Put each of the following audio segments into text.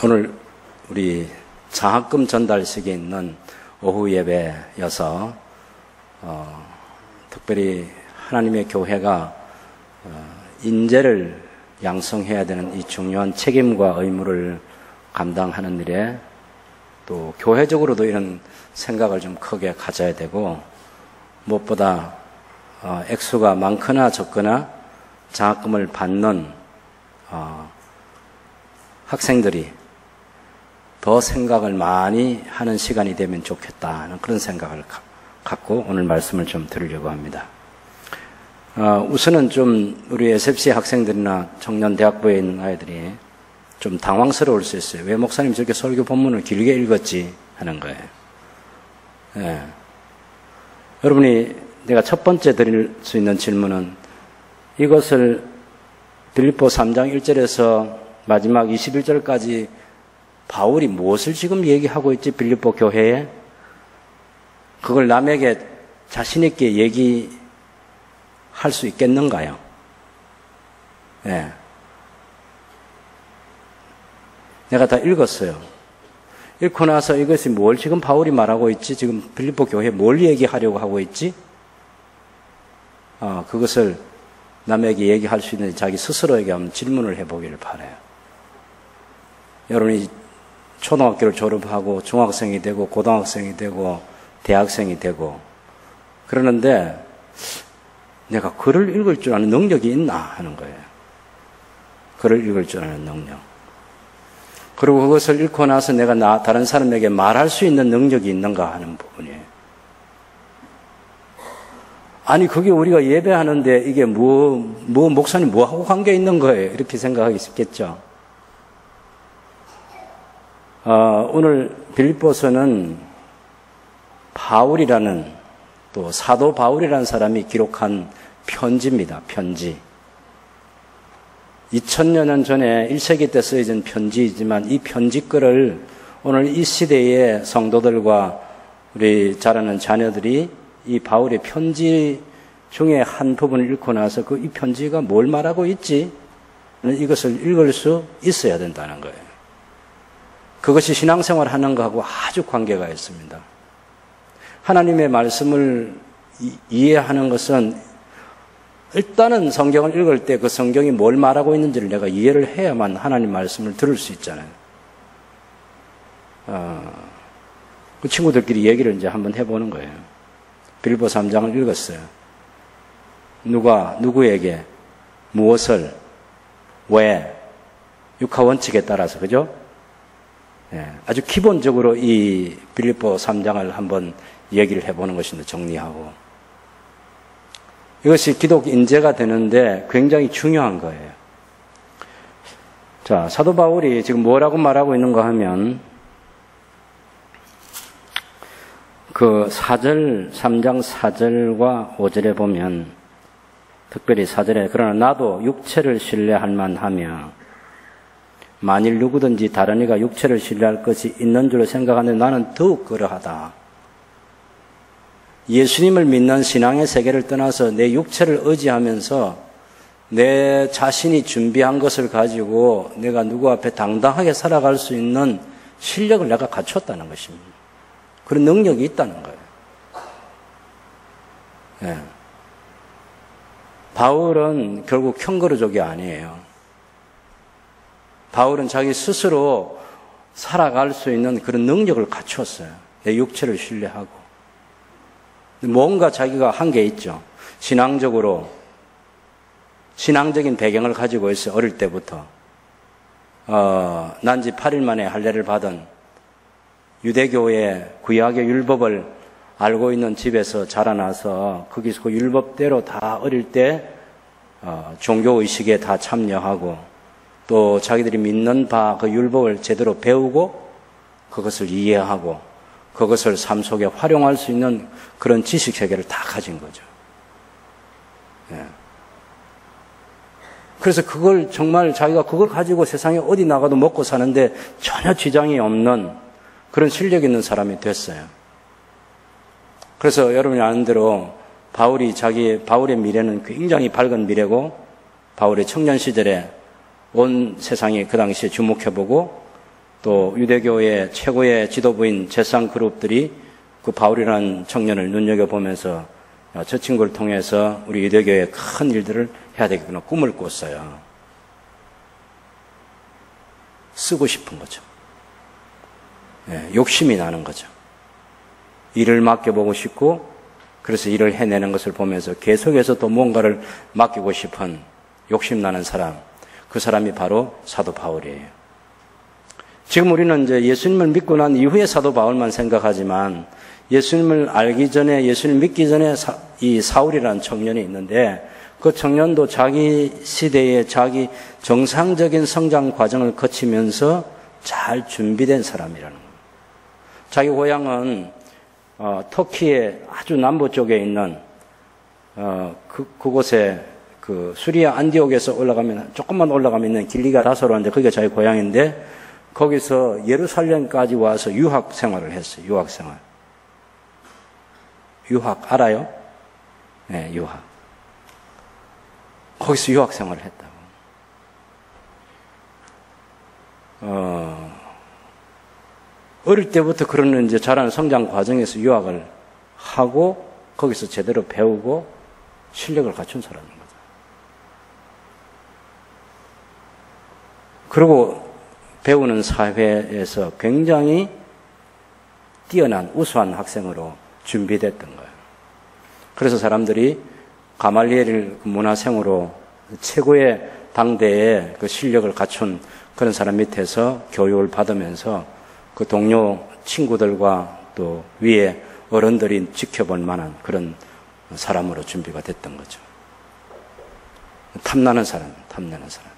오늘 우리 장학금 전달식에 있는 오후 예배여서 특별히 하나님의 교회가 인재를 양성해야 되는 이 중요한 책임과 의무를 감당하는 일에 또 교회적으로도 이런 생각을 좀 크게 가져야 되고, 무엇보다 액수가 많거나 적거나 장학금을 받는 학생들이 더 생각을 많이 하는 시간이 되면 좋겠다는 그런 생각을 갖고 오늘 말씀을 좀 드리려고 합니다. 우선은 좀 우리 SFC 학생들이나 청년 대학부에 있는 아이들이 좀 당황스러울 수 있어요. 왜 목사님 저렇게 설교 본문을 길게 읽었지 하는 거예요. 예. 여러분이 내가 첫 번째 드릴 수 있는 질문은, 이것을 빌립보 3장 1절에서 마지막 21절까지 바울이 무엇을 지금 얘기하고 있지 빌립보 교회에? 그걸 남에게 자신 있게 얘기할 수 있겠는가요? 예. 내가 다 읽었어요. 읽고 나서 이것이 뭘 지금 바울이 말하고 있지? 지금 빌립보 교회에 뭘 얘기하려고 하고 있지? 그것을 남에게 얘기할 수 있는 자기 스스로에게 한번 질문을 해보기를 바라요. 여러분이 초등학교를 졸업하고 중학생이 되고 고등학생이 되고 대학생이 되고 그러는데 내가 글을 읽을 줄 아는 능력이 있나 하는 거예요. 글을 읽을 줄 아는 능력. 그리고 그것을 읽고 나서 내가 다른 사람에게 말할 수 있는 능력이 있는가 하는 부분이에요. 아니, 그게 우리가 예배하는데 이게 목사님 뭐하고 관계 있는 거예요? 이렇게 생각하기 쉽겠죠. 오늘 빌립보서는 바울이라는, 또 사도 바울이라는 사람이 기록한 편지입니다. 편지. 2000여 년 전에 1세기 때 쓰여진 편지이지만 이 편지글을 오늘 이 시대의 성도들과 우리 자라는 자녀들이 이 바울의 편지 중에 한 부분을 읽고 나서 이 편지가 뭘 말하고 있지? 이것을 읽을 수 있어야 된다는 거예요. 그것이 신앙생활 하는 것하고 아주 관계가 있습니다. 하나님의 말씀을 이해하는 것은 일단은 성경을 읽을 때 그 성경이 뭘 말하고 있는지를 내가 이해를 해야만 하나님 말씀을 들을 수 있잖아요. 그 친구들끼리 얘기를 이제 한번 해보는 거예요. 빌립보 3장을 읽었어요. 누가 누구에게 무엇을 왜 육하 원칙에 따라서, 그죠? 예, 아주 기본적으로 이 빌립보 3장을 한번 얘기를 해보는 것입니다. 정리하고. 이것이 기독 인재가 되는데 굉장히 중요한 거예요. 자, 사도 바울이 지금 뭐라고 말하고 있는가 하면, 그 3장 4절과 5절에 보면, 특별히 4절에, 그러나 나도 육체를 신뢰할 만하며, 만일 누구든지 다른 이가 육체를 신뢰할 것이 있는 줄로 생각하는데 나는 더욱 그러하다. 예수님을 믿는 신앙의 세계를 떠나서 내 육체를 의지하면서 내 자신이 준비한 것을 가지고 내가 누구 앞에 당당하게 살아갈 수 있는 실력을 내가 갖췄다는 것입니다. 그런 능력이 있다는 거예요. 네. 바울은 결국 형거루족이 아니에요. 바울은 자기 스스로 살아갈 수 있는 그런 능력을 갖췄어요. 내 육체를 신뢰하고. 뭔가 자기가 한 게 있죠. 신앙적으로, 신앙적인 배경을 가지고 있어요. 어릴 때부터. 난지 8일 만에 할례를 받은 유대교의 구약의 율법을 알고 있는 집에서 자라나서 거기서 그 율법대로 다 어릴 때 종교의식에 다 참여하고 또 자기들이 믿는 바 그 율법을 제대로 배우고 그것을 이해하고 그것을 삶 속에 활용할 수 있는 그런 지식 세계를 다 가진 거죠. 예. 그래서 그걸 정말 자기가 그걸 가지고 세상에 어디 나가도 먹고 사는데 전혀 지장이 없는 그런 실력 있는 사람이 됐어요. 그래서 여러분이 아는 대로 바울의 미래는 굉장히 밝은 미래고 바울의 청년 시절에 온 세상이 그 당시에 주목해보고 또 유대교의 최고의 지도부인 제상 그룹들이 그 바울이라는 청년을 눈여겨보면서 저 친구를 통해서 우리 유대교의 큰 일들을 해야 되겠구나 꿈을 꿨어요. 쓰고 싶은 거죠. 욕심이 나는 거죠. 일을 맡겨보고 싶고 그래서 일을 해내는 것을 보면서 계속해서 또 뭔가를 맡기고 싶은 욕심나는 사람, 그 사람이 바로 사도 바울이에요. 지금 우리는 이제 예수님을 믿고 난 이후에 사도 바울만 생각하지만 예수님을 알기 전에, 예수님을 믿기 전에 이 사울이라는 청년이 있는데 그 청년도 자기 시대에 자기 정상적인 성장 과정을 거치면서 잘 준비된 사람이라는 거예요. 자기 고향은 터키의 아주 남부 쪽에 있는 그곳에 그 수리아 안디옥에서 올라가면 조금만 올라가면 있는 길리가 다소로인데 거기가 자기 고향인데 거기서 예루살렘까지 와서 유학 생활을 했어요. 유학 생활. 유학 알아요? 네, 유학. 거기서 유학 생활을 했다고. 어릴 때부터 그런 이제 자라는 성장 과정에서 유학을 하고 거기서 제대로 배우고 실력을 갖춘 사람인 거죠. 그리고 배우는 사회에서 굉장히 뛰어난 우수한 학생으로 준비됐던 거예요. 그래서 사람들이 가말리엘을 문화생으로 최고의 당대의 그 실력을 갖춘 그런 사람 밑에서 교육을 받으면서 그 동료 친구들과 또 위에 어른들이 지켜볼 만한 그런 사람으로 준비가 됐던 거죠. 탐나는 사람, 탐나는 사람.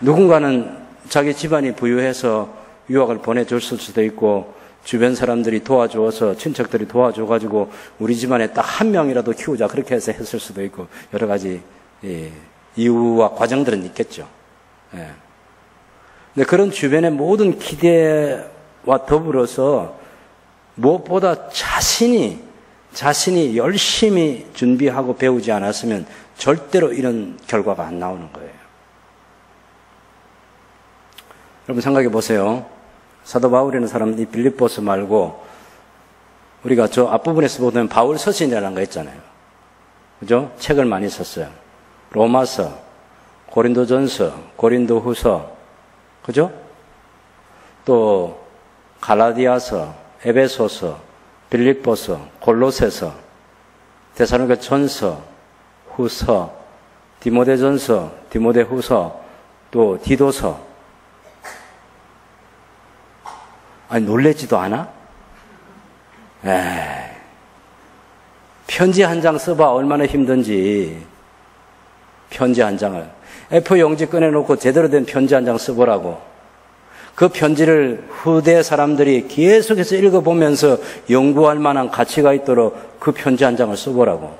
누군가는 자기 집안이 부유해서 유학을 보내줬을 수도 있고 주변 사람들이 도와줘서 친척들이 도와줘가지고 우리 집안에 딱 한 명이라도 키우자 그렇게 해서 했을 수도 있고 여러 가지 이유와 과정들은 있겠죠. 예. 근데 그런 주변의 모든 기대와 더불어서 무엇보다 자신이 열심히 준비하고 배우지 않았으면 절대로 이런 결과가 안 나오는 거예요. 여러분 생각해 보세요. 사도 바울이라는 사람은 이 빌립보서 말고 우리가 저 앞부분에서 보면 바울 서신이라는 거 있잖아요. 그죠? 책을 많이 썼어요. 로마서, 고린도전서, 고린도후서, 그죠? 또 갈라디아서, 에베소서, 빌립보서, 골로새서, 데살로니가전서, 후서, 디모데전서, 디모데후서, 또 디도서. 아니 놀래지도 않아? 에이, 편지 한 장 써봐 얼마나 힘든지. 편지 한 장을 A4 용지 꺼내놓고 제대로 된 편지 한 장 써보라고. 그 편지를 후대 사람들이 계속해서 읽어보면서 연구할 만한 가치가 있도록 그 편지 한 장을 써보라고.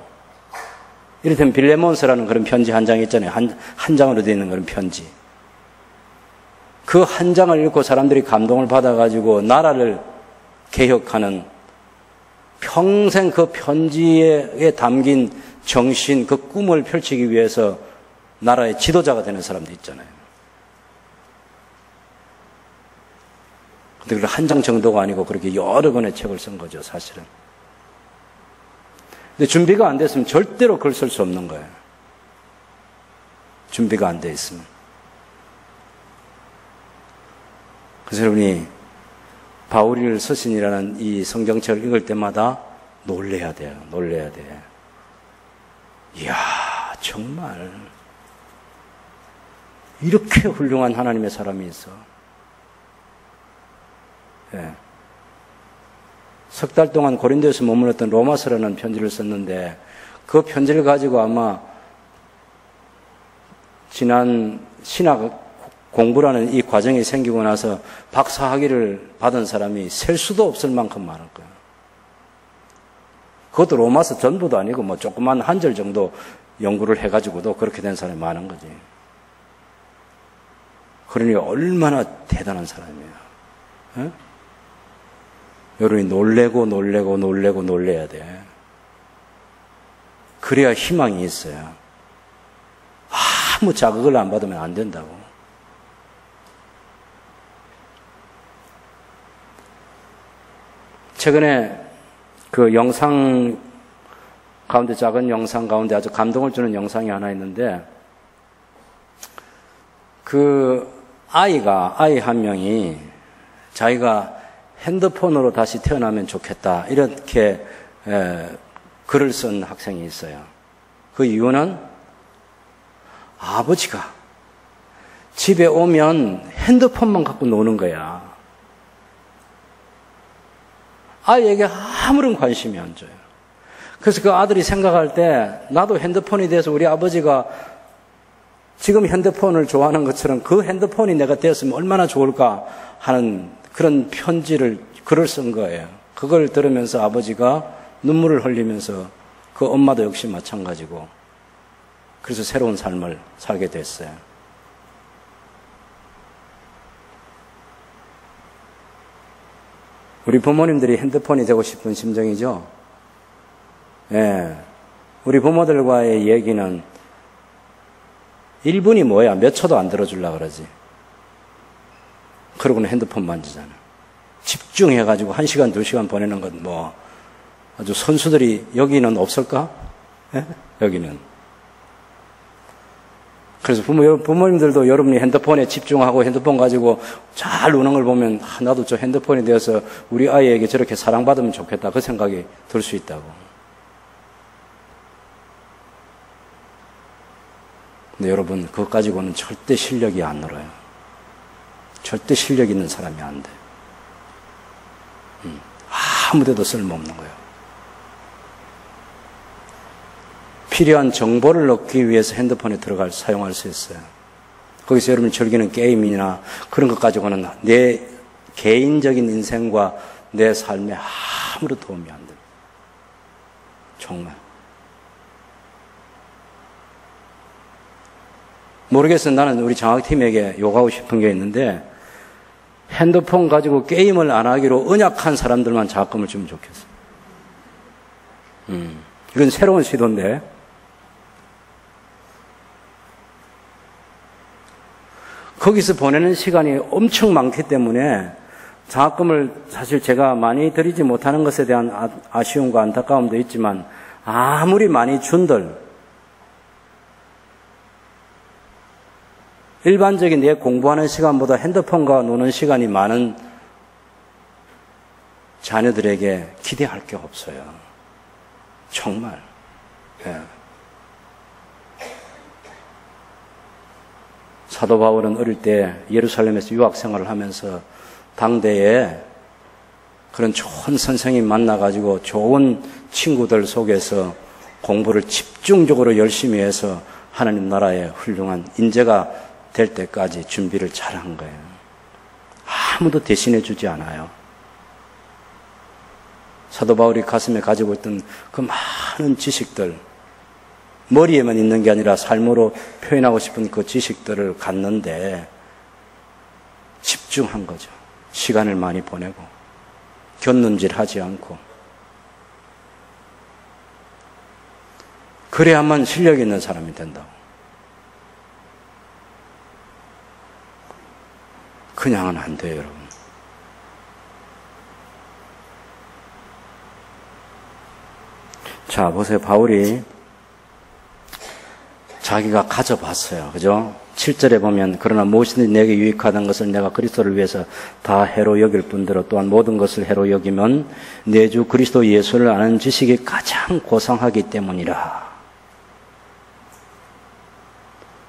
이를테면 빌레몬서라는 그런 편지 한 장 있잖아요. 한 장으로 되어 있는 그런 편지. 그 한 장을 읽고 사람들이 감동을 받아가지고 나라를 개혁하는 평생 그 편지에 담긴 정신, 그 꿈을 펼치기 위해서 나라의 지도자가 되는 사람도 있잖아요. 근데 그걸 한 장 정도가 아니고 그렇게 여러 권의 책을 쓴 거죠, 사실은. 근데 준비가 안 됐으면 절대로 글 쓸 수 없는 거예요. 준비가 안 돼 있으면. 그래서 여러분이 바울일 서신이라는 이 성경책을 읽을 때마다 놀래야 돼요. 놀래야 돼. 이야, 정말 이렇게 훌륭한 하나님의 사람이 있어. 예. 석 달 동안 고린도에서 머물렀던 로마서라는 편지를 썼는데 그 편지를 가지고 아마 지난 신학 공부라는 이 과정이 생기고 나서 박사학위를 받은 사람이 셀 수도 없을 만큼 많을 거예요. 그것도 로마서 전부도 아니고 뭐 조그만 한 절 정도 연구를 해가지고도 그렇게 된 사람이 많은 거지. 그러니 얼마나 대단한 사람이에요. 에? 여러분이 놀래야 돼. 그래야 희망이 있어요. 아무 자극을 안 받으면 안 된다고. 최근에 그 영상 가운데, 작은 영상 가운데 아주 감동을 주는 영상이 하나 있는데, 그 아이 한 명이 자기가 핸드폰으로 다시 태어나면 좋겠다, 이렇게 글을 쓴 학생이 있어요. 그 이유는 아버지가 집에 오면 핸드폰만 갖고 노는 거야. 아이에게 아무런 관심이 안 줘요. 그래서 그 아들이 생각할 때, 나도 핸드폰이 돼서 우리 아버지가 지금 핸드폰을 좋아하는 것처럼 그 핸드폰이 내가 되었으면 얼마나 좋을까 하는 그런 글을 쓴 거예요. 그걸 들으면서 아버지가 눈물을 흘리면서, 그 엄마도 역시 마찬가지고, 그래서 새로운 삶을 살게 됐어요. 우리 부모님들이 핸드폰이 되고 싶은 심정이죠? 예. 우리 부모들과의 얘기는 1분이 뭐야? 몇 초도 안 들어주려고 그러지. 그러고는 핸드폰 만지잖아. 집중해가지고 1시간, 2시간 보내는 건 뭐, 아주 선수들이 여기는 없을까? 예? 여기는. 그래서 부모님들도 여러분이 핸드폰에 집중하고 핸드폰 가지고 잘 노는 걸 보면, 나도 저 핸드폰이 되어서 우리 아이에게 저렇게 사랑받으면 좋겠다, 그 생각이 들 수 있다고. 근데 여러분, 그것 가지고는 절대 실력이 안 늘어요. 절대 실력 있는 사람이 안 돼. 아무데도 쓸모없는 거예요. 필요한 정보를 얻기 위해서 핸드폰에 사용할 수 있어요. 거기서 여러분이 즐기는 게임이나 그런 것 가지고는 내 개인적인 인생과 내 삶에 아무런 도움이 안 됩니다. 정말. 모르겠어요. 나는 우리 장학팀에게 요구하고 싶은 게 있는데, 핸드폰 가지고 게임을 안 하기로 언약한 사람들만 장학금을 주면 좋겠어요. 이건 새로운 시도인데, 거기서 보내는 시간이 엄청 많기 때문에 장학금을 사실 제가 많이 드리지 못하는 것에 대한 아쉬움과 안타까움도 있지만, 아무리 많이 준들 일반적인 내 공부하는 시간보다 핸드폰과 노는 시간이 많은 자녀들에게 기대할 게 없어요. 정말. 예. 사도 바울은 어릴 때 예루살렘에서 유학 생활을 하면서 당대에 그런 좋은 선생님 만나가지고 좋은 친구들 속에서 공부를 집중적으로 열심히 해서 하나님 나라의 훌륭한 인재가 될 때까지 준비를 잘한 거예요. 아무도 대신해 주지 않아요. 사도 바울이 가슴에 가지고 있던 그 많은 지식들, 머리에만 있는 게 아니라 삶으로 표현하고 싶은 그 지식들을 갖는데 집중한 거죠. 시간을 많이 보내고 곁눈질하지 않고. 그래야만 실력 있는 사람이 된다고. 그냥은 안 돼요, 여러분. 자, 보세요. 바울이 자기가 가져봤어요. 그죠? 7절에 보면, 그러나 무엇이든지 내게 유익하던 것을 내가 그리스도를 위해서 다 해로 여길 뿐더러 또한 모든 것을 해로 여기면 내 주 그리스도 예수를 아는 지식이 가장 고상하기 때문이라.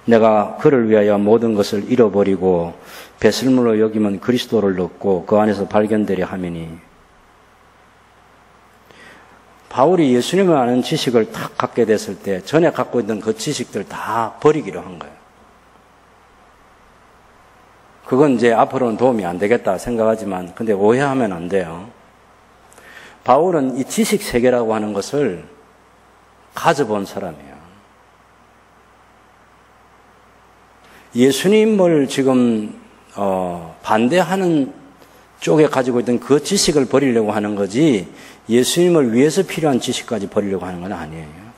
내가 그를 위하여 모든 것을 잃어버리고 배설물로 여기면 그리스도를 얻고 그 안에서 발견되려 함이니. 바울이 예수님을 아는 지식을 딱 갖게 됐을 때 전에 갖고 있던 그 지식들 다 버리기로 한 거예요. 그건 이제 앞으로는 도움이 안 되겠다 생각하지만, 근데 오해하면 안 돼요. 바울은 이 지식 세계라고 하는 것을 가져본 사람이에요. 예수님을 지금 반대하는 쪽에 가지고 있던 그 지식을 버리려고 하는 거지, 예수님을 위해서 필요한 지식까지 버리려고 하는 건 아니에요.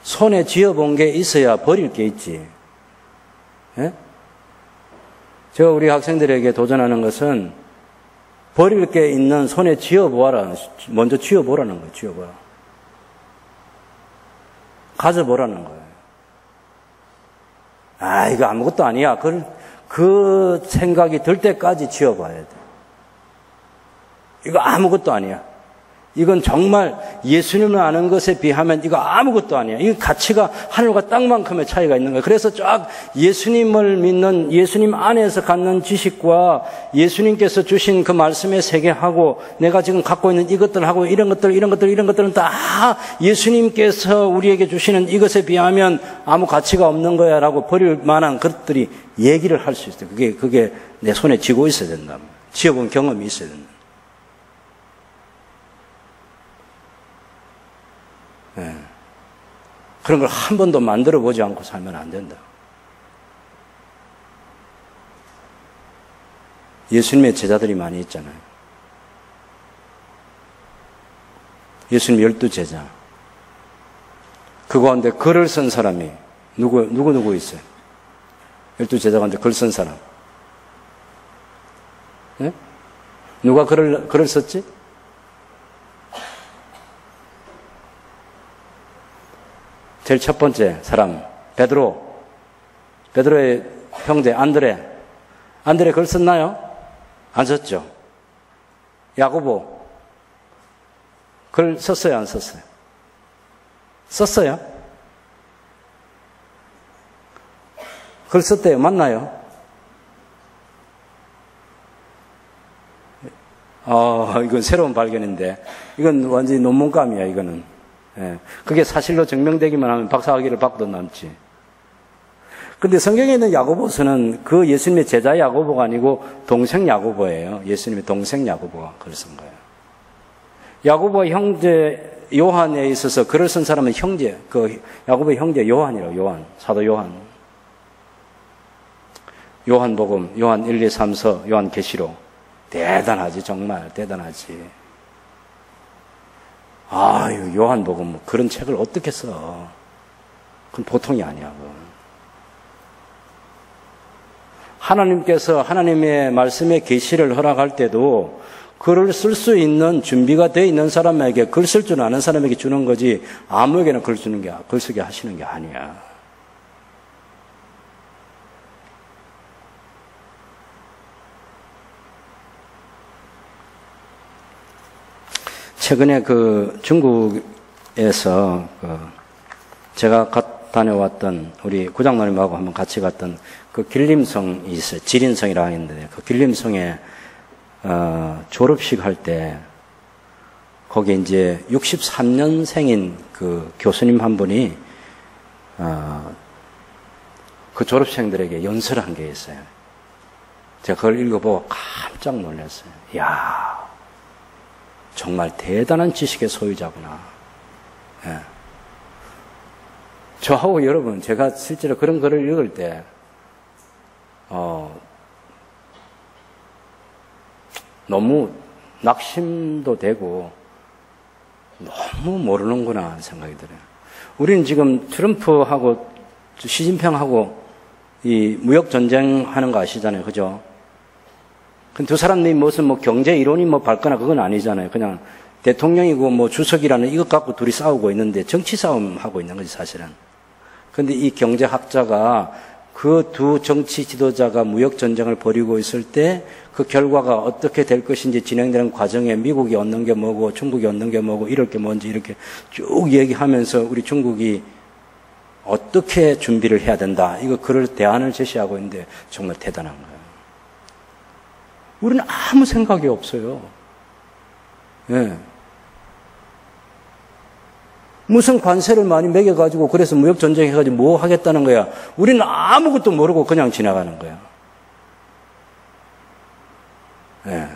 손에 쥐어본 게 있어야 버릴 게 있지. 예? 제가 우리 학생들에게 도전하는 것은 버릴 게 있는 손에 쥐어보아라. 먼저 쥐어보라는 거예요. 쥐어보라. 가져보라는 거예요. 아, 이거 아무것도 아니야. 그 생각이 들 때까지 쥐어봐야 돼. 이거 아무것도 아니야. 이건 정말 예수님을 아는 것에 비하면 이거 아무것도 아니야. 이 가치가 하늘과 땅만큼의 차이가 있는 거예요. 그래서 쫙 예수님을 믿는, 예수님 안에서 갖는 지식과 예수님께서 주신 그 말씀의 세계하고 내가 지금 갖고 있는 이것들하고 이런 것들은 다 예수님께서 우리에게 주시는 이것에 비하면 아무 가치가 없는 거야 라고 버릴 만한 것들이 얘기를 할 수 있어요. 그게 내 손에 쥐고 있어야 된다. 쥐어본 경험이 있어야 된다. 네. 그런 걸 한 번도 만들어 보지 않고 살면 안 된다. 예수님의 제자들이 많이 있잖아요. 예수님 12제자. 그 가운데 글을 쓴 사람이 누구 있어요? 12제자 가운데 글 쓴 사람. 네? 누가 글을 썼지? 제일 첫 번째 사람, 베드로의 형제 안드레 글 썼나요? 안 썼죠. 야고보 글 썼어요, 안 썼어요? 썼어요? 글 썼대요, 맞나요? 이건 새로운 발견인데, 이건 완전히 논문감이야, 이거는. 예, 그게 사실로 증명되기만 하면 박사학위를 받고도 남지. 근데 성경에 있는 야고보서는 그 예수님의 제자 야고보가 아니고 동생 야고보예요. 예수님의 동생 야고보가 글을 쓴 거예요. 야고보의 형제 요한에 있어서 글을 쓴 사람은 야고보의 형제 요한, 사도 요한. 요한복음, 요한 1, 2, 3서, 요한 계시록. 대단하지, 정말 대단하지. 아유, 요한복음 그런 책을 어떻게 써? 그건 보통이 아니야. 하나님께서 하나님의 말씀의 계시를 허락할 때도 글을 쓸 수 있는 준비가 되어 있는 사람에게, 글 쓸 줄 아는 사람에게 주는 거지 아무에게나 글 쓰게 하시는 게 아니야. 최근에 중국에서 제가 다녀왔던 우리 구장노님하고 한번 같이 갔던 그 길림성이 있어요. 지린성이라고 하는데 그 길림성에 졸업식 할 때 거기 이제 63년생인 그 교수님 한 분이 그 졸업생들에게 연설을 한 게 있어요. 제가 그걸 읽어보고 깜짝 놀랐어요. 이야, 정말 대단한 지식의 소유자구나. 예. 저하고 여러분, 제가 실제로 그런 글을 읽을 때, 너무 낙심도 되고, 너무 모르는구나 하는 생각이 들어요. 우리는 지금 트럼프하고 시진핑하고 이 무역전쟁 하는 거 아시잖아요. 그죠? 두 사람이 무슨 경제 이론이 밝거나 그건 아니잖아요. 그냥 대통령이고 주석이라는 이것 갖고 둘이 싸우고 있는데 정치 싸움 하고 있는 거지, 사실은. 근데 이 경제학자가 그 두 정치 지도자가 무역 전쟁을 벌이고 있을 때 그 결과가 어떻게 될 것인지 진행되는 과정에 미국이 얻는 게 뭐고 중국이 얻는 게 뭐고 이럴 게 뭔지 이렇게 쭉 얘기하면서 우리 중국이 어떻게 준비를 해야 된다. 이거 그럴 대안을 제시하고 있는데 정말 대단한 거예요. 우리는 아무 생각이 없어요. 예. 무슨 관세를 많이 매겨가지고 그래서 무역전쟁 해가지고 뭐 하겠다는 거야. 우리는 아무것도 모르고 그냥 지나가는 거야. 예.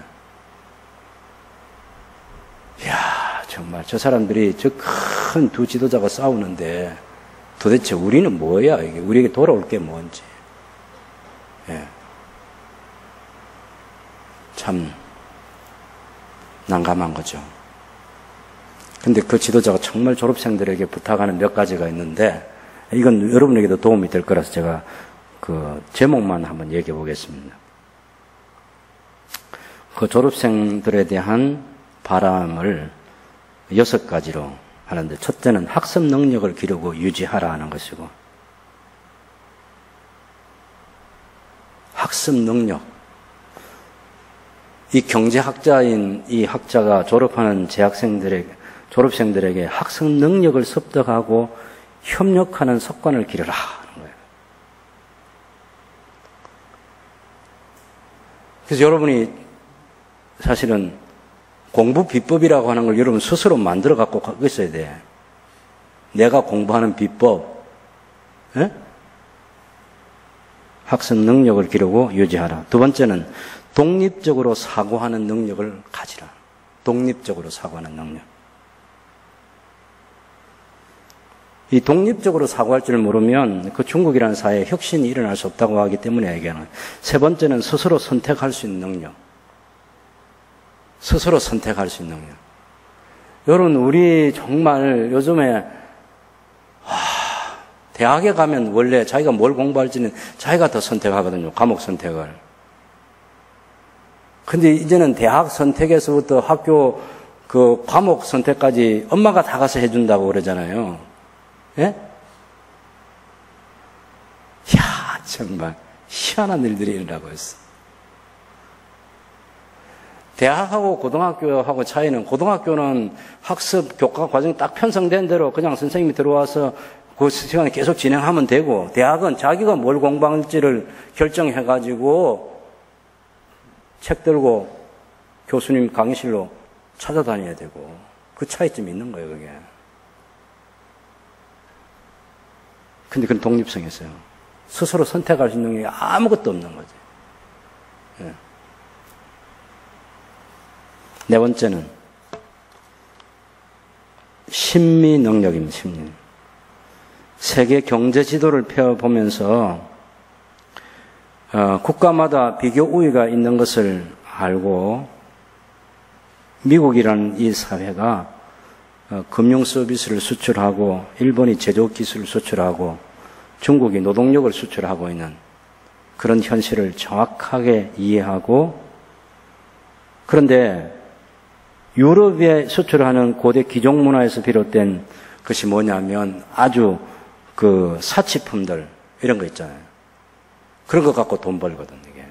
이야, 정말 저 사람들이 저 큰 두 지도자가 싸우는데 도대체 우리는 뭐야? 이게 우리에게 돌아올 게 뭔지. 예. 참 난감한 거죠. 근데 그 지도자가 정말 졸업생들에게 부탁하는 몇 가지가 있는데, 이건 여러분에게도 도움이 될 거라서 제가 그 제목만 한번 얘기해 보겠습니다. 그 졸업생들에 대한 바람을 6가지로 하는데, 첫째는 학습 능력을 기르고 유지하라 하는 것이고, 학습 능력. 이 경제학자인 이 학자가 졸업하는 졸업생들에게 학습 능력을 습득하고 협력하는 습관을 기르라 하는 거예요. 그래서 여러분이 사실은 공부 비법이라고 하는 걸 여러분 스스로 만들어 갖고 있어야 돼. 내가 공부하는 비법. 에? 학습 능력을 기르고 유지하라. 두 번째는 독립적으로 사고하는 능력을 가지라. 독립적으로 사고하는 능력. 이 독립적으로 사고할 줄 모르면 그 중국이라는 사회에 혁신이 일어날 수 없다고 하기 때문에 얘기하는. 세 번째는 스스로 선택할 수 있는 능력. 스스로 선택할 수 있는 능력. 여러분, 우리 정말 요즘에 대학에 가면 원래 자기가 뭘 공부할지는 자기가 더 선택하거든요. 과목 선택을. 근데 이제는 대학 선택에서부터 학교 그 과목 선택까지 엄마가 다 가서 해준다고 그러잖아요. 예? 야, 정말 희한한 일들이 일어나고 있어. 대학하고 고등학교하고 차이는, 고등학교는 학습 교과 과정이 딱 편성된 대로 그냥 선생님이 들어와서 그 시간에 계속 진행하면 되고, 대학은 자기가 뭘 공부할지를 결정해가지고 책 들고 교수님 강의실로 찾아다녀야 되고, 그 차이점이 있는 거예요, 그게. 근데 그건 독립성이 있어요. 스스로 선택할 수 있는 게 아무것도 없는 거지. 예. 네 번째는 심리 능력입니다. 심리. 세계 경제 지도를 펴보면서 국가마다 비교 우위가 있는 것을 알고, 미국이라는 이 사회가 금융 서비스를 수출하고, 일본이 제조업 기술을 수출하고, 중국이 노동력을 수출하고 있는 그런 현실을 정확하게 이해하고, 그런데 유럽에 수출하는 고대 귀족 문화에서 비롯된 것이 뭐냐면 아주 그 사치품들 이런 거 있잖아요. 그런 거 갖고 돈 벌거든, 이게.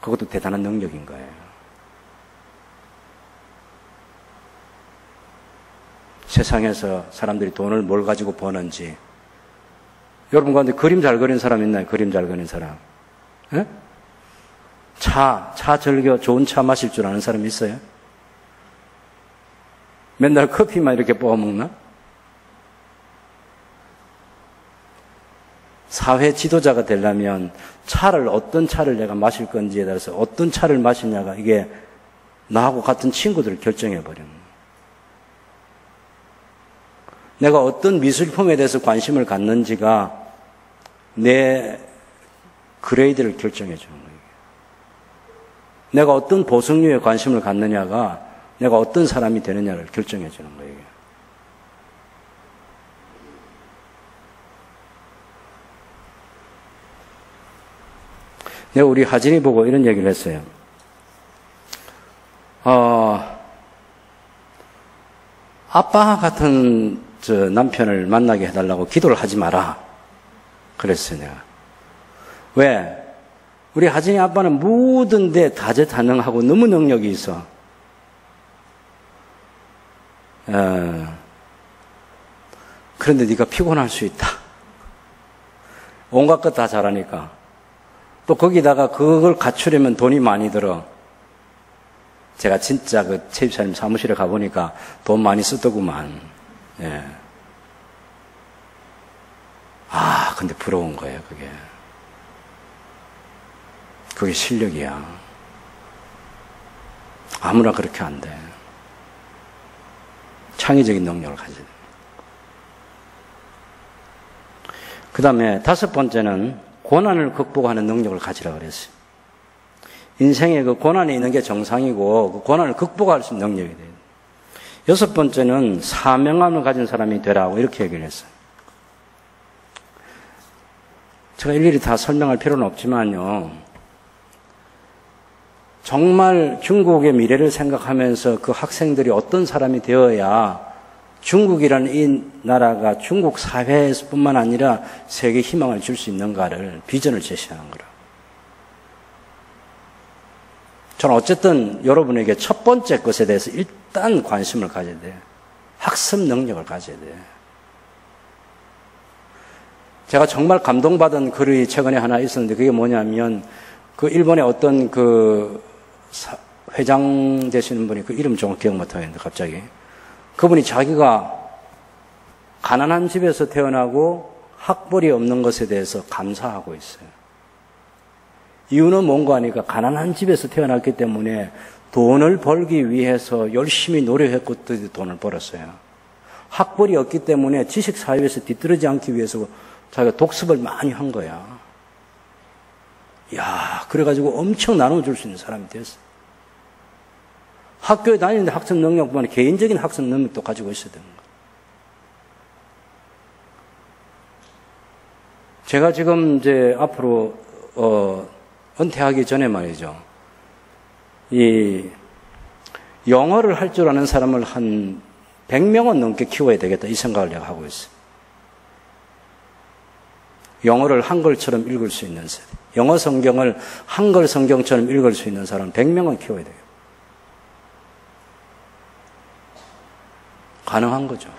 그것도 대단한 능력인 거예요. 세상에서 사람들이 돈을 뭘 가지고 버는지. 여러분 가운데 그림 잘 그리는 사람 있나요? 그림 잘 그리는 사람. 예? 차 즐겨 좋은 차 마실 줄 아는 사람 있어요? 맨날 커피만 이렇게 뽑아 먹나? 사회 지도자가 되려면 어떤 차를 내가 마실 건지에 따라서 어떤 차를 마시냐가 이게 나하고 같은 친구들을 결정해버리는 거예요. 내가 어떤 미술품에 대해서 관심을 갖는지가 내 그레이드를 결정해 주는 거예요. 내가 어떤 보석류에 관심을 갖느냐가 내가 어떤 사람이 되느냐를 결정해 주는 거예요. 내가 우리 하진이 보고 이런 얘기를 했어요. 아빠 같은 남편을 만나게 해달라고 기도를 하지 마라. 그랬어요, 내가. 왜? 우리 하진이 아빠는 모든 데 다재다능하고 너무 능력이 있어. 그런데 네가 피곤할 수 있다. 온갖 것 다 잘하니까. 또 거기다가 그걸 갖추려면 돈이 많이 들어. 제가 진짜 그 최집사님 사무실에 가보니까 돈 많이 쓰더구만. 예. 근데 부러운 거예요, 그게. 그게 실력이야. 아무나 그렇게 안 돼. 창의적인 능력을 가져야 돼. 그 다음에 5번째는 고난을 극복하는 능력을 가지라 그랬어요. 인생에 그 고난이 있는 게 정상이고 그 고난을 극복할 수 있는 능력이 돼요. 여섯 번째는 사명감을 가진 사람이 되라고 이렇게 얘기를 했어요. 제가 일일이 다 설명할 필요는 없지만요. 정말 중국의 미래를 생각하면서 그 학생들이 어떤 사람이 되어야 중국이라는 이 나라가 중국 사회에서뿐만 아니라 세계에 희망을 줄 수 있는가를 비전을 제시하는 거라. 저는 어쨌든 여러분에게 첫 번째 것에 대해서 일단 관심을 가져야 돼요. 학습 능력을 가져야 돼요. 제가 정말 감동받은 글이 최근에 하나 있었는데 그게 뭐냐면 그 일본의 어떤 그 회장 되시는 분이 그 이름 정확히 기억 못하겠는데 갑자기 그분이 자기가 가난한 집에서 태어나고 학벌이 없는 것에 대해서 감사하고 있어요. 이유는 뭔가 하니까 가난한 집에서 태어났기 때문에 돈을 벌기 위해서 열심히 노력했고 돈을 벌었어요. 학벌이 없기 때문에 지식사회에서 뒤떨어지지 않기 위해서 자기가 독습을 많이 한 거야. 야, 그래가지고 엄청 나눠줄 수 있는 사람이 됐어. 학교에 다니는데 학습 능력뿐만 아니라 개인적인 학습 능력도 가지고 있어야 되는 거야. 제가 지금 이제 앞으로, 은퇴하기 전에 말이죠. 이, 영어를 할 줄 아는 사람을 한 100명은 넘게 키워야 되겠다. 이 생각을 내가 하고 있어요. 영어를 한글처럼 읽을 수 있는 세대. 영어 성경을 한글 성경처럼 읽을 수 있는 사람 100명은 키워야 돼요. 가능한 거죠.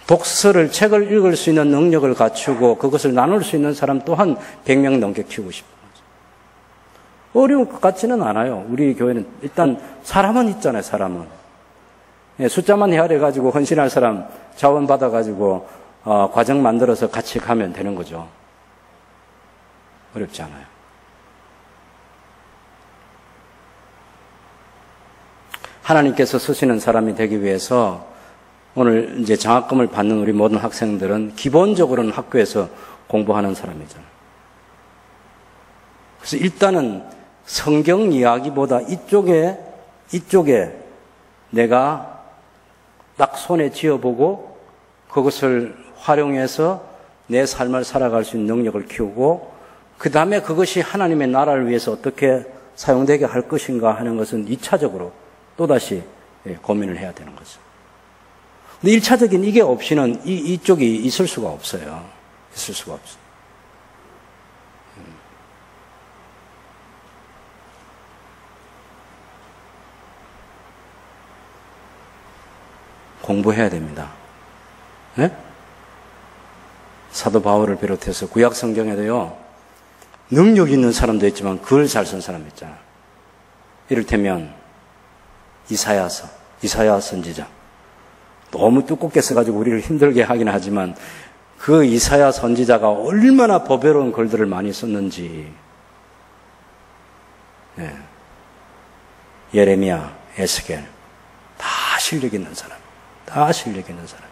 독서를, 책을 읽을 수 있는 능력을 갖추고 그것을 나눌 수 있는 사람 또한 100명 넘게 키우고 싶은 거죠. 어려울 것 같지는 않아요. 우리 교회는 일단 사람은 있잖아요, 사람은. 숫자만 헤아려가지고 헌신할 사람 자원 받아가지고 과정 만들어서 같이 가면 되는 거죠. 어렵지 않아요. 하나님께서 쓰시는 사람이 되기 위해서 오늘 이제 장학금을 받는 우리 모든 학생들은 기본적으로는 학교에서 공부하는 사람이잖아요. 그래서 일단은 성경 이야기보다 이쪽에 내가 딱 손에 쥐어보고 그것을 활용해서 내 삶을 살아갈 수 있는 능력을 키우고 그 다음에 그것이 하나님의 나라를 위해서 어떻게 사용되게 할 것인가 하는 것은 2차적으로 또다시 고민을 해야 되는 거죠. 근데 1차적인 이게 없이는 이쪽이 있을 수가 없어요. 있을 수가 없어요. 공부해야 됩니다. 네? 사도 바울을 비롯해서 구약 성경에도요, 능력 있는 사람도 있지만 글 잘 쓴 사람 있잖아요. 이를테면 이사야 선지자. 너무 두껍게 써가지고 우리를 힘들게 하긴 하지만 그 이사야 선지자가 얼마나 보배로운 글들을 많이 썼는지. 네. 예레미야, 에스겔 다 실력 있는 사람. 다 실력 있는 사람.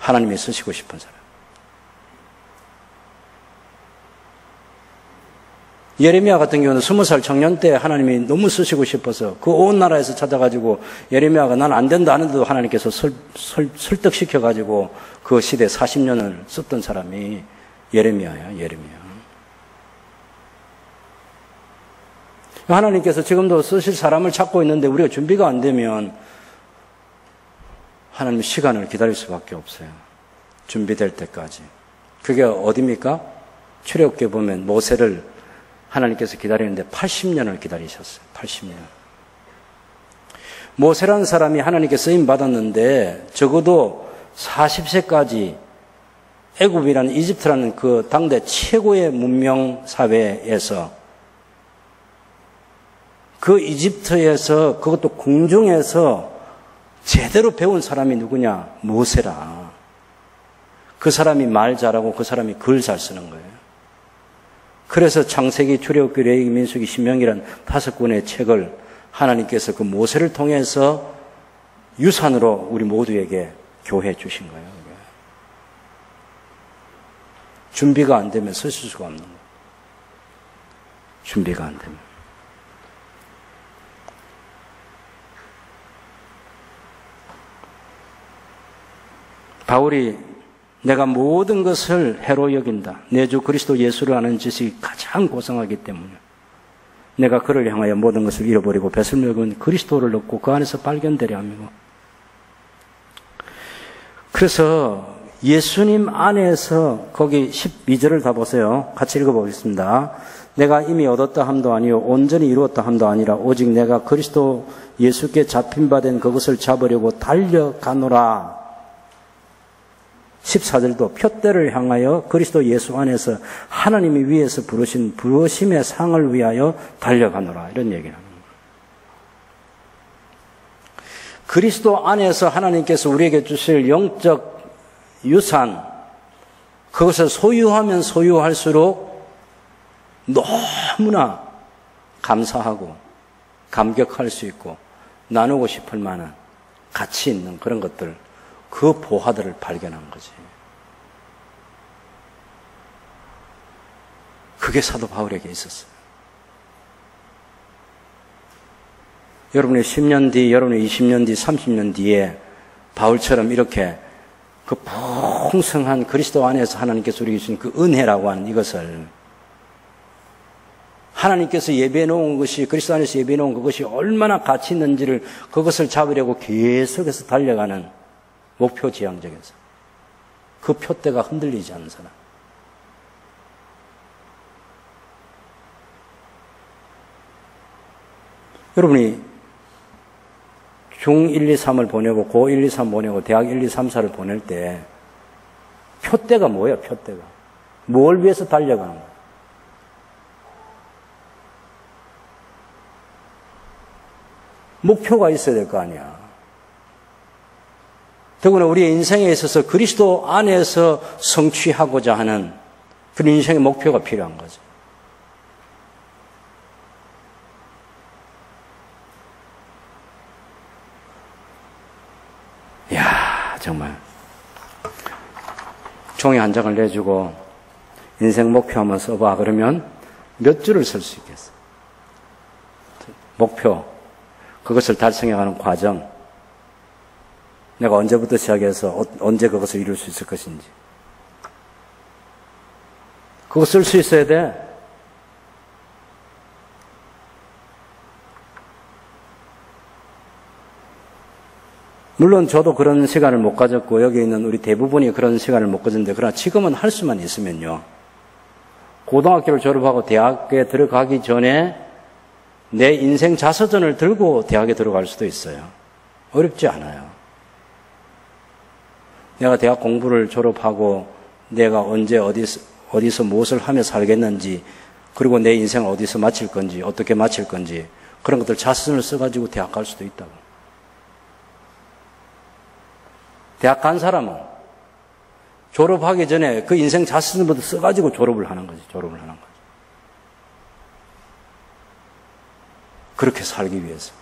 하나님이 쓰시고 싶은 사람. 예레미야 같은 경우는 20살 청년 때 하나님이 너무 쓰시고 싶어서 그 온 나라에서 찾아가지고 예레미야가 난 안 된다 하는데도 하나님께서 설득시켜가지고 그 시대 40년을 썼던 사람이 예레미야야, 예레미야. 하나님께서 지금도 쓰실 사람을 찾고 있는데 우리가 준비가 안 되면 하나님 시간을 기다릴 수밖에 없어요. 준비될 때까지. 그게 어디입니까? 출애굽기에 보면 모세를 하나님께서 기다리는데 80년을 기다리셨어요. 80년. 모세라는 사람이 하나님께 쓰임 받았는데 적어도 40세까지 애굽이라는 이집트라는 그 당대 최고의 문명 사회에서 그 이집트에서 그것도 궁중에서 제대로 배운 사람이 누구냐? 모세라. 그 사람이 말 잘하고 그 사람이 글 잘 쓰는 거예요. 그래서 창세기, 출애굽기, 레위기, 민수기, 신명기란 5권의 책을 하나님께서 그 모세를 통해서 유산으로 우리 모두에게 교회해 주신 거예요. 준비가 안 되면 쓰실 수가 없는 거예요. 준비가 안 되면. 바울이 내가 모든 것을 해로 여긴다. 내 주 그리스도 예수를 아는 지식이 가장 고상하기 때문에 내가 그를 향하여 모든 것을 잃어버리고 뱃을 먹은 그리스도를 얻고 그 안에서 발견되려 함이고. 그래서 예수님 안에서 거기 12절을 다 보세요. 같이 읽어보겠습니다. 내가 이미 얻었다 함도 아니요 온전히 이루었다 함도 아니라 오직 내가 그리스도 예수께 잡힌 바 된 그것을 잡으려고 달려가노라. 14절도 표대를 향하여 그리스도 예수 안에서 하나님이 위에서 부르신 부르심의 상을 위하여 달려가노라. 이런 얘기를 합니다. 그리스도 안에서 하나님께서 우리에게 주실 영적 유산, 그것을 소유하면 소유할수록 너무나 감사하고 감격할 수 있고 나누고 싶을 만한 가치 있는 그런 것들, 그 보화들을 발견한 거지. 그게 사도 바울에게 있었어요. 여러분이 10년 뒤, 여러분이 20년 뒤, 30년 뒤에 바울처럼 이렇게 그 풍성한 그리스도 안에서 하나님께서 우리에게 주신 그 은혜라고 하는 이것을 하나님께서 예배해 놓은 것이, 그리스도 안에서 예배해 놓은 그것이 얼마나 가치 있는지를 그것을 잡으려고 계속해서 달려가는 목표 지향적에서 그 표대가 흔들리지 않는 사람. 여러분이 중 1, 2, 3을 보내고 고 1, 2, 3 보내고 대학 1, 2, 3, 4를 보낼 때 표대가 뭐예요? 표대가. 뭘 위해서 달려가는 거예요? 목표가 있어야 될 거 아니야. 더구나 우리의 인생에 있어서 그리스도 안에서 성취하고자 하는 그런 인생의 목표가 필요한 거죠. 이야, 정말. 종이 한 장을 내주고 인생 목표 한번 써봐. 그러면 몇 줄을 쓸 수 있겠어? 목표, 그것을 달성해가는 과정, 내가 언제부터 시작해서 언제 그것을 이룰 수 있을 것인지. 그거 쓸 수 있어야 돼. 물론 저도 그런 시간을 못 가졌고 여기 있는 우리 대부분이 그런 시간을 못 가졌는데, 그러나 지금은 할 수만 있으면요, 고등학교를 졸업하고 대학에 들어가기 전에 내 인생 자서전을 들고 대학에 들어갈 수도 있어요. 어렵지 않아요. 내가 대학 공부를 졸업하고 내가 언제 어디서 무엇을 하며 살겠는지, 그리고 내 인생을 어디서 마칠 건지, 어떻게 마칠 건지, 그런 것들 자서전을 써가지고 대학 갈 수도 있다고. 대학 간 사람은 졸업하기 전에 그 인생 자서전부터 써가지고 졸업을 하는 거지. 그렇게 살기 위해서.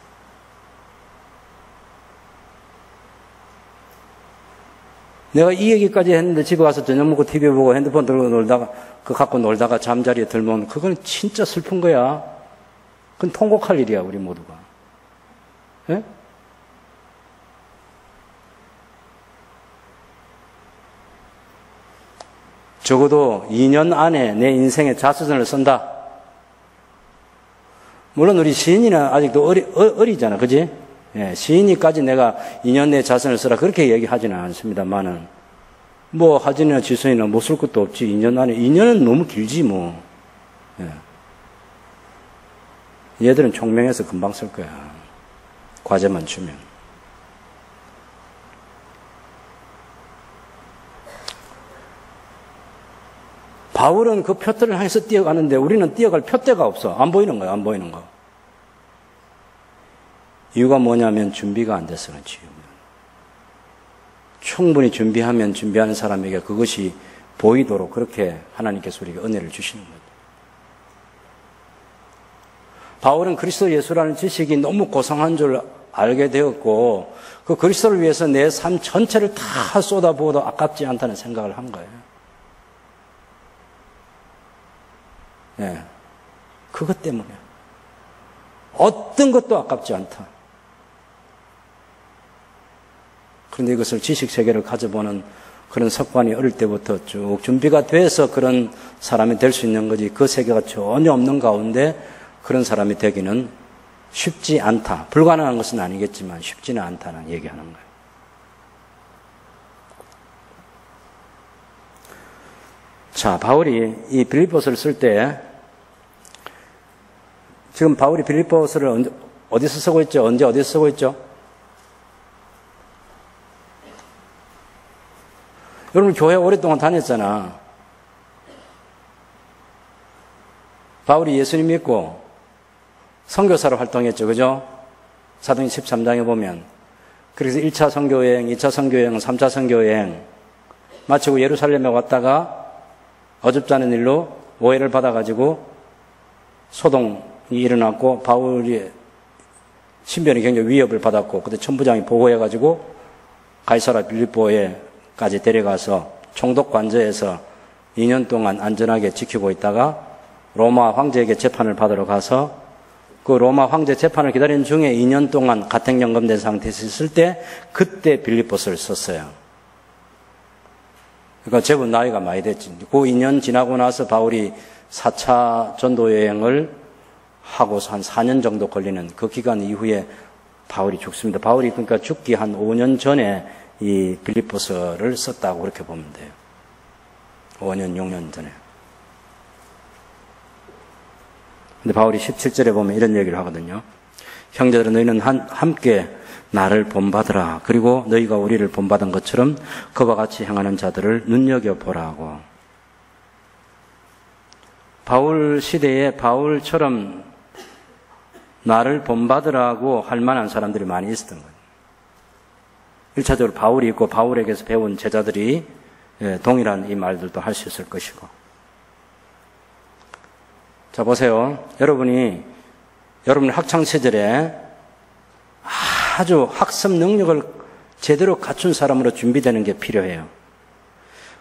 내가 이 얘기까지 했는데 집에 가서 저녁 먹고 TV 보고 핸드폰 들고 놀다가, 그거 갖고 놀다가 잠자리에 들면 그건 진짜 슬픈 거야. 그건 통곡할 일이야, 우리 모두가. 예? 적어도 2년 안에 내 인생의 자서전을 쓴다. 물론 우리 시인이는 아직도 어리잖아, 그지? 예, 시인이까지 내가 2년 내에 자서전을 쓰라 그렇게 얘기하지는 않습니다만은, 뭐 하진이나 지선이나 못 쓸 것도 없지. 2년 안에. 2년은 너무 길지 뭐. 예. 얘들은 총명해서 금방 쓸 거야. 과제만 주면. 바울은 그 표대를 향해서 뛰어가는데 우리는 뛰어갈 표대가 없어. 안 보이는 거야, 안 보이는 거. 이유가 뭐냐면 준비가 안 돼서 그렇지. 충분히 준비하면 준비하는 사람에게 그것이 보이도록 그렇게 하나님께서 우리에게 은혜를 주시는 거죠. 바울은 그리스도 예수라는 지식이 너무 고상한 줄 알게 되었고, 그 그리스도를 위해서 내 삶 전체를 다 쏟아부어도 아깝지 않다는 생각을 한 거예요. 네. 그것 때문에 어떤 것도 아깝지 않다. 그런데 이것을 지식세계를 가져보는 그런 습관이 어릴 때부터 쭉 준비가 돼서 그런 사람이 될 수 있는 거지, 그 세계가 전혀 없는 가운데 그런 사람이 되기는 쉽지 않다. 불가능한 것은 아니겠지만 쉽지는 않다는 얘기하는 거예요. 자, 바울이 이 빌립보서를 쓸 때, 지금 바울이 빌립보서를 어디서 쓰고 있죠? 언제 어디서 쓰고 있죠? 여러분 교회 오랫동안 다녔잖아. 바울이 예수님 믿고 선교사로 활동했죠. 그죠? 사도행 13장에 보면. 그래서 1차 선교여행, 2차 선교여행, 3차 선교여행 마치고 예루살렘에 왔다가 어줍지 않은 일로 오해를 받아가지고 소동이 일어났고 바울이 신변이 굉장히 위협을 받았고 그때 천부장이 보고해가지고 가이사라 빌립보에까지 데려가서 총독 관저에서 2년 동안 안전하게 지키고 있다가 로마 황제에게 재판을 받으러 가서 그 로마 황제 재판을 기다리는 중에 2년 동안 가택연금된 상태에서 있을 때 그때 빌립보서를 썼어요. 그러니까 제법 나이가 많이 됐지. 그 2년 지나고 나서 바울이 4차 전도여행을 하고서 한 4년 정도 걸리는 그 기간 이후에 바울이 죽습니다. 바울이 그러니까 죽기 한 5년 전에 이 빌립보서를 썼다고 그렇게 보면 돼요. 5년, 6년 전에. 근데 바울이 17절에 보면 이런 얘기를 하거든요. 형제들아 너희는 함께 나를 본받으라. 그리고 너희가 우리를 본받은 것처럼 그와 같이 행하는 자들을 눈여겨보라고. 바울 시대에 바울처럼 나를 본받으라고 할 만한 사람들이 많이 있었던 거예요. 1차적으로 바울이 있고 바울에게서 배운 제자들이 동일한 이 말들도 할 수 있을 것이고. 자, 보세요. 여러분의 학창시절에 아주 학습 능력을 제대로 갖춘 사람으로 준비되는 게 필요해요.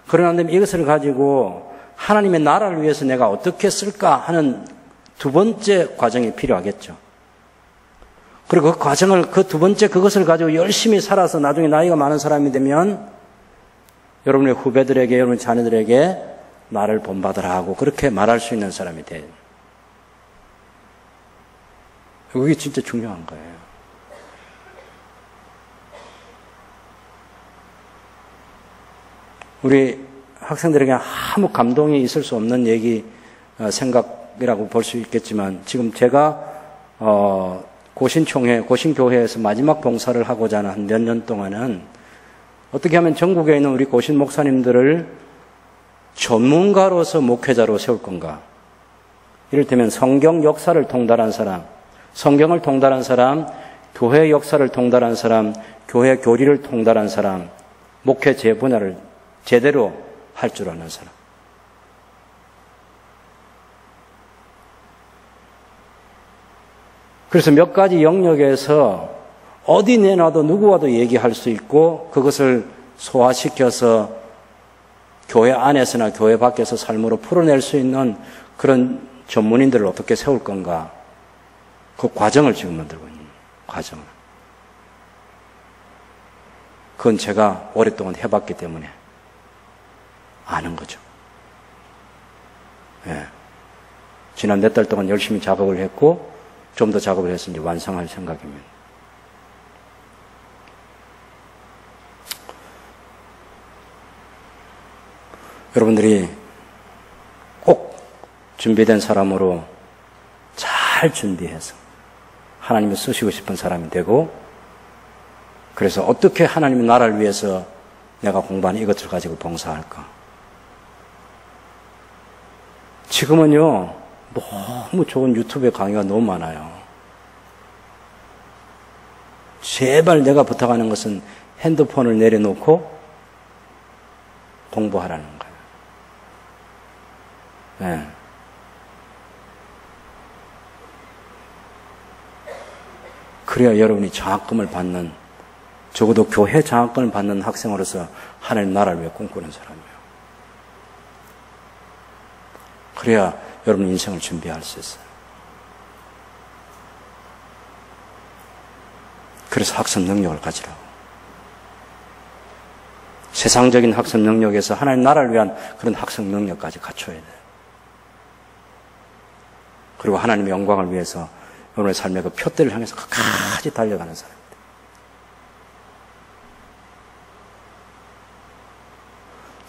그러나 이것을 가지고 하나님의 나라를 위해서 내가 어떻게 쓸까 하는 두 번째 과정이 필요하겠죠. 그리고 그 과정을, 그 두 번째 그것을 가지고 열심히 살아서 나중에 나이가 많은 사람이 되면 여러분의 후배들에게, 여러분의 자녀들에게 나를 본받으라 하고 그렇게 말할 수 있는 사람이 돼요. 그게 진짜 중요한 거예요. 우리 학생들에게 아무 감동이 있을 수 없는 얘기, 생각이라고 볼 수 있겠지만 지금 제가 고신교회에서 마지막 봉사를 하고자 하는 한 몇 년 동안은 어떻게 하면 전국에 있는 우리 고신 목사님들을 전문가로서 목회자로 세울 건가? 이를테면 성경 역사를 통달한 사람, 성경을 통달한 사람, 교회 역사를 통달한 사람, 교회 교리를 통달한 사람, 목회 제 분야를 제대로 할 줄 아는 사람. 그래서 몇 가지 영역에서 어디 내놔도 누구와도 얘기할 수 있고 그것을 소화시켜서 교회 안에서나 교회 밖에서 삶으로 풀어낼 수 있는 그런 전문인들을 어떻게 세울 건가. 그 과정을 지금 만들고 있는 과정을. 그건 제가 오랫동안 해봤기 때문에 아는 거죠. 예. 지난 몇 달 동안 열심히 작업을 했고 좀 더 작업을 해서 이제 완성할 생각입니다. 여러분들이 꼭 준비된 사람으로 잘 준비해서 하나님을 쓰시고 싶은 사람이 되고 그래서 어떻게 하나님의 나라를 위해서 내가 공부하는 이것을 가지고 봉사할까? 지금은요, 너무 좋은 유튜브에 강의가 너무 많아요. 제발 내가 부탁하는 것은 핸드폰을 내려놓고 공부하라는 거예요. 네. 그래야 여러분이 장학금을 받는, 적어도 교회 장학금을 받는 학생으로서 하나님 나라를 위해 꿈꾸는 사람이에요. 그래야 여러분 인생을 준비할 수 있어요. 그래서 학습 능력을 가지라고. 세상적인 학습 능력에서 하나님 나라를 위한 그런 학습 능력까지 갖춰야 돼요. 그리고 하나님의 영광을 위해서 여러분의 삶의 그 표대를 향해서 끝까지 달려가는 사람입니다.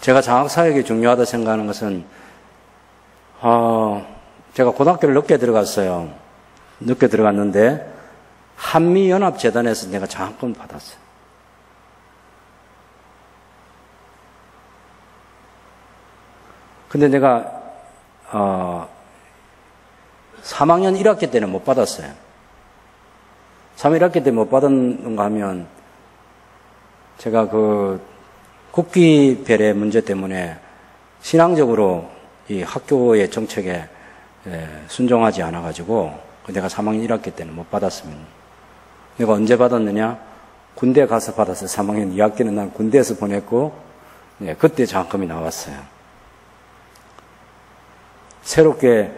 제가 장학사역이 중요하다 생각하는 것은 제가 고등학교를 늦게 들어갔어요. 늦게 들어갔는데 한미연합재단에서 내가 장학금을 받았어요. 근데 내가 3학년 1학기 때는 못 받았어요. 3학년 1학기 때 못 받았는가 하면 제가 그 국기별의 문제 때문에 신앙적으로 이 학교의 정책에 순종하지 않아가지고 내가 3학년 1학기 때는 못 받았습니다. 내가 언제 받았느냐? 군대 가서 받았어요. 3학년 2학기는 난 군대에서 보냈고 그때 장학금이 나왔어요. 새롭게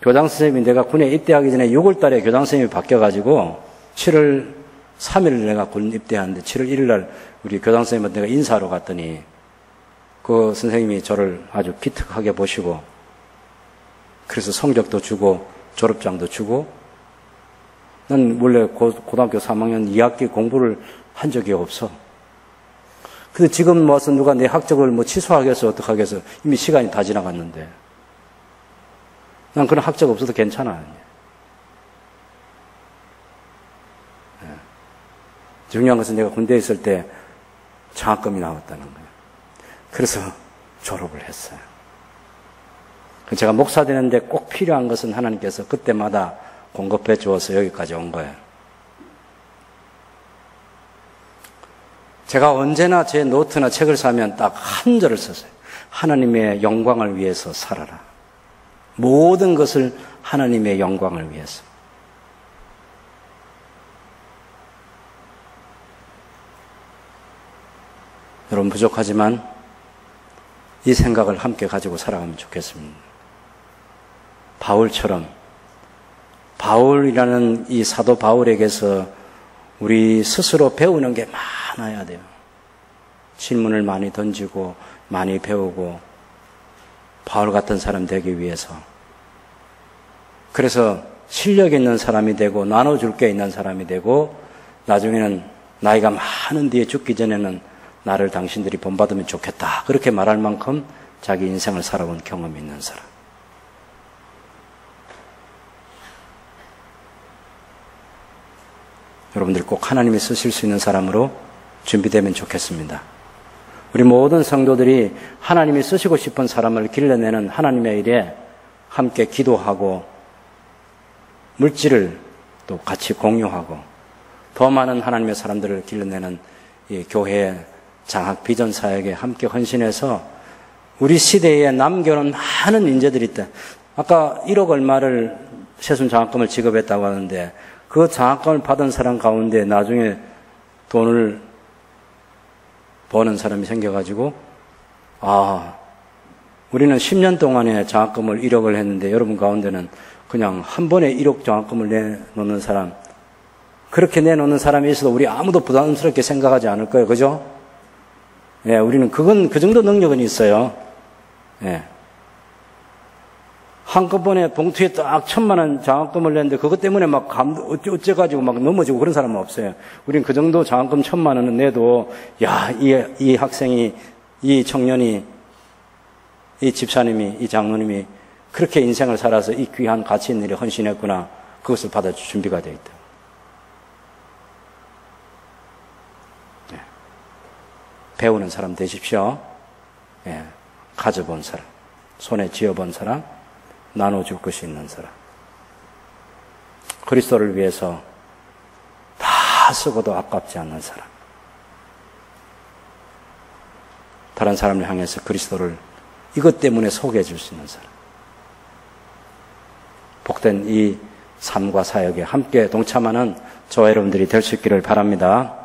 교장선생님이 내가 군에 입대하기 전에 6월달에 교장선생님이 바뀌어가지고 7월 3일 내가 군 입대하는데 7월 1일날 우리 교장선생님한테 내가 인사하러 갔더니 그 선생님이 저를 아주 기특하게 보시고 그래서 성적도 주고 졸업장도 주고 난 원래 고등학교 3학년 2학기 공부를 한 적이 없어. 근데 지금 와서 누가 내 학적을 취소하겠어 어떡하겠어. 이미 시간이 다 지나갔는데 난 그런 학적 없어도 괜찮아. 중요한 것은 내가 군대에 있을 때 장학금이 나왔다는 거예요. 그래서 졸업을 했어요. 제가 목사 되는데 꼭 필요한 것은 하나님께서 그때마다 공급해 주어서 여기까지 온 거예요. 제가 언제나 제 노트나 책을 사면 딱 한 절을 썼어요. 하나님의 영광을 위해서 살아라. 모든 것을 하나님의 영광을 위해서. 여러분 부족하지만 이 생각을 함께 가지고 살아가면 좋겠습니다. 바울처럼 바울이라는 이 사도 바울에게서 우리 스스로 배우는 게 많아야 돼요. 질문을 많이 던지고 많이 배우고 바울 같은 사람 되기 위해서. 그래서 실력 있는 사람이 되고 나눠줄 게 있는 사람이 되고 나중에는 나이가 많은 뒤에 죽기 전에는 나를 당신들이 본받으면 좋겠다. 그렇게 말할 만큼 자기 인생을 살아온 경험이 있는 사람. 여러분들 꼭 하나님이 쓰실 수 있는 사람으로 준비되면 좋겠습니다. 우리 모든 성도들이 하나님이 쓰시고 싶은 사람을 길러내는 하나님의 일에 함께 기도하고 물질을 또 같이 공유하고 더 많은 하나님의 사람들을 길러내는 이 교회 장학 비전 사역에 함께 헌신해서 우리 시대에 남겨놓은 많은 인재들이 있다. 아까 1억 얼마를 세순 장학금을 지급했다고 하는데 그 장학금을 받은 사람 가운데 나중에 돈을 버는 사람이 생겨가지고 우리는 10년 동안에 장학금을 1억을 했는데 여러분 가운데는 그냥 한 번에 1억 장학금을 내놓는 사람, 그렇게 내놓는 사람이 있어도 우리 아무도 부담스럽게 생각하지 않을 거예요. 그죠? 예, 우리는 그 정도 능력은 있어요. 예. 한꺼번에 봉투에 딱 1,000,000원 장학금을 냈는데 그것 때문에 막 어째가지고 막 넘어지고 그런 사람은 없어요. 우린 그 정도 장학금 1,000,000원은 내도 이 학생이, 이 청년이, 이 집사님이, 이 장로님이 그렇게 인생을 살아서 이 귀한 가치 있는 일에 헌신했구나. 그것을 받아줄 준비가 되어 있다. 예. 배우는 사람 되십시오. 예. 가져본 사람, 손에 쥐어본 사람, 나눠줄 것이 있는 사람. 그리스도를 위해서 다 쓰고도 아깝지 않는 사람. 다른 사람을 향해서 그리스도를 이것 때문에 소개해 줄 수 있는 사람. 복된 이 삶과 사역에 함께 동참하는 저와 여러분들이 될 수 있기를 바랍니다.